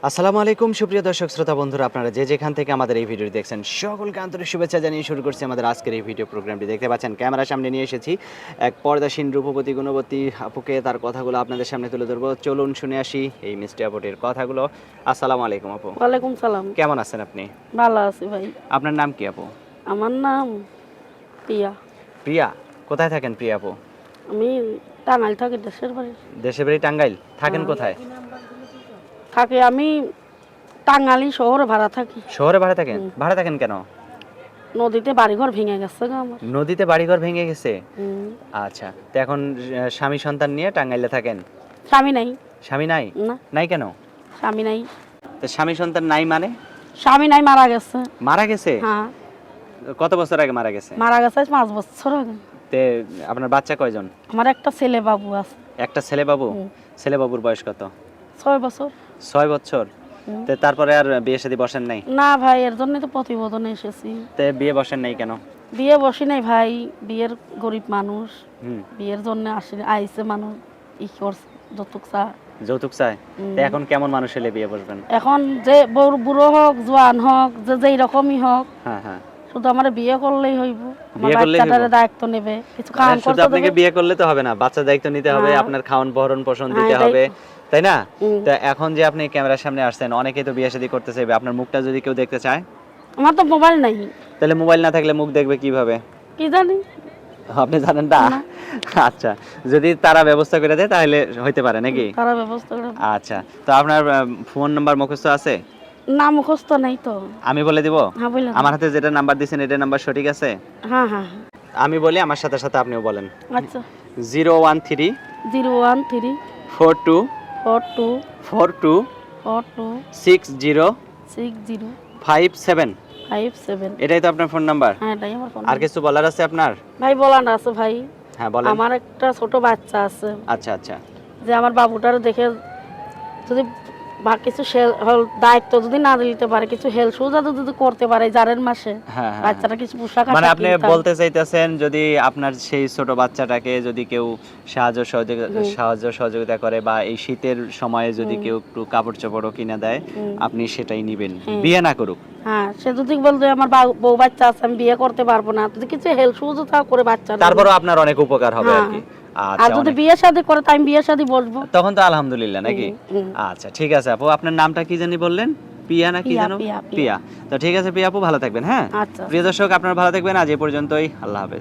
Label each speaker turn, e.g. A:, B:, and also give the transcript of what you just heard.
A: আসসালামু আলাইকুম সুপ্রিয় দর্শক শ্রোতা বন্ধুরা, আপনারা যে যেখান থেকে আমাদের এই ভিডিওটি দেখছেন সকলকে আন্তরিক শুভেচ্ছা জানিয়ে শুরু করছি আমাদের আজকের এই ভিডিও প্রোগ্রামটি। দেখতে পাচ্ছেন ক্যামেরার সামনে নিয়ে এসেছি এক পর্দাসীন রূপবতী গুণবতী আপুকে, তার কথাগুলো আপনাদের সামনে তুলে ধরবো। চলুন শুনে আসি এই মিষ্টি আপুটির কথাগুলো। আসসালামু আলাইকুম আপু।
B: ওয়ালাইকুম সালাম।
A: কেমন আছেন আপনি?
B: ভালো আছি ভাই।
A: আপনার নাম কি আপু?
B: আমার নাম প্রিয়া।
A: প্রিয়া। কোথায় থাকেন প্রিয়া আপু?
B: আমি টাঙ্গাইল থাকি, দেশের বাড়ি।
A: দেশের বাড়ি টাঙ্গাইল, থাকেন কোথায়?
B: থাকি আমি টাঙ্গাইল শহরে ভাড়া থাকি।
A: শহরে ভাড়া থাকেন? ভাড়া থাকেন কেন?
B: নদীতে বাড়িঘর ভেঙে গেছে গো আমার।
A: নদীতে বাড়িঘর ভেঙে গেছে?
B: হুম।
A: আচ্ছা, তো এখন স্বামী সন্তান নিয়ে টাঙ্গাইলে থাকেন?
B: স্বামী নাই।
A: স্বামী নাই?
B: না,
A: নাই কেন?
B: স্বামী নাই।
A: তো স্বামী সন্তান নাই মানে?
B: স্বামী নাই, মারা গেছে।
A: মারা গেছে?
B: হ্যাঁ,
A: কত বছর আগে মারা গেছে?
B: মারা গেছে 5 বছর আগে।
A: তে আপনার বাচ্চা কয়জন?
B: আমার একটা ছেলে বাবু আছে।
A: একটা ছেলে বাবু?
B: হুম।
A: ছেলে বাবুর বয়স কত?
B: 6 বছর।
A: 6 বছর?
B: হুম।
A: তে তারপরে আর বিয়ে শাদী বসেন নাই?
B: না ভাই, এর জন্য তো প্রতিবেদনে এসেছি।
A: তে বিয়ে বসেন নাই কেন?
B: বিয়ে বসি নাই ভাই, বিয়ের গরিব মানুষ,
A: হুম।
B: বিয়ের জন্য আইছে মানুষ, ই করছে যৌতুক চা।
A: যৌতুক চায়? তে এখন কেমন মানুষ হলে বিয়ে বসবেন?
B: এখন যে বুড়ো হোক, জোয়ান হোক, যে যেই রকমই হোক,
A: হ্যাঁ হ্যাঁ।
B: শুধু আমার বিয়ে করলেই হইব। আমার
A: বিয়ে করলেই
B: বাচ্চাটার
A: হইব?
B: দায়িত্ব নেবে, কিছু খাওয়ান
A: শুধু
B: করতে
A: আপনাকে
B: দেবে।
A: বিয়ে করলে তো হবে না, বাচ্চার দায়িত্ব নিতে হবে,
B: হ্যাঁ।
A: আপনার খাওয়ান ভরণ পোষণ
B: হ্যাঁ,
A: দিতে
B: এটাই
A: হবে,
B: তো।
A: তাই না?
B: হুম।
A: তো এখন যে আপনি ক্যামেরার সামনে আসছেন, অনেকেই তো বিয়ে শাদী করতে চাইবে, আপনার মুখটা যদি কেউ দেখতে চায়?
B: আমার তো মোবাইল নাই।
A: তাহলে মোবাইল না থাকলে মুখ দেখবে কিভাবে?
B: কি জানি।
A: আপনি জানেন না?
B: না।
A: আচ্ছা, যদি তারা ব্যবস্থা করে দেয় তাহলে হইতে পারে নাকি?
B: তারা ব্যবস্থা করে।
A: আচ্ছা, তো আপনার ফোন নাম্বার মুখস্থ আছে?
B: না, মুখস্থ নাই তো।
A: আমি বলে দিব?
B: হ্যাঁ, বললেন।
A: আমার হাতে যেটা নাম্বার দিয়েছেন এটা নাম্বার সঠিক আছে?
B: হ্যাঁ হ্যাঁ।
A: আমি বলি, আমার সাথে সাথে আপনিও বলেন।
B: আচ্ছা।
A: 013
B: 013
A: 42
B: 42
A: 42
B: 42
A: 60
B: 60
A: 57।
B: 57।
A: এটাই তো আপনার ফোন নাম্বার?
B: হ্যাঁ, এটাই আমার ফোন।
A: আর কিছু বলার আছে আপনার?
B: ভাই বলান আছে ভাই।
A: হ্যাঁ বলেন।
B: আমার একটা ছোট বাচ্চা আছে,
A: আচ্ছা আচ্ছা।
B: যে আমার বাবুটার দেখে যদি বা কিছু দায়িত্ব যদি না দিতে পারে, কিছু হেল্প সুবিধা যদি করতে পারে জারের মাসে,
A: হ্যাঁ হ্যাঁ।
B: বাচ্চাটা কিছু পোশাক
A: মানে
B: আশাক
A: আপনি
B: কিনতাম।
A: বলতে চাইতেছেন যদি আপনার সেই ছোট বাচ্চাটাকে যদি কেউ সাহায্য সহযোগিতা করে, বা এই শীতের সময়ে যদি কেউ একটু কাপড় চোপড়ও কিনে দেয়, আপনি সেটাই নিবেন, বিয়ে না করুক।
B: হ্যাঁ, সে যদি বলতো আমার বউ বাচ্চা আছে, আমি বিয়ে করতে পারবো না, যদি কিছু হেল্প সুবিধা করে বাচ্চা,
A: তারপরও আপনার অনেক উপকার হবে আর কি।
B: আর
A: আচ্ছা,
B: যদি বিয়ে শাদী করে তাই আমি বিয়ে শাদী বসবো,
A: তখন তো আলহামদুলিল্লাহ নাকি? আচ্ছা ঠিক আছে আপু, আপনার নামটা কি জানি বললেন? পিয়া না কি জানো? পিয়া। তো ঠিক আছে পিয়া আপু, ভালো থাকবেন। হ্যাঁ
B: আচ্ছা।
A: প্রিয় দর্শক, আপনারা ভালো থাকবেন। আজ এই পর্যন্তই, আল্লাহ হাফেজ।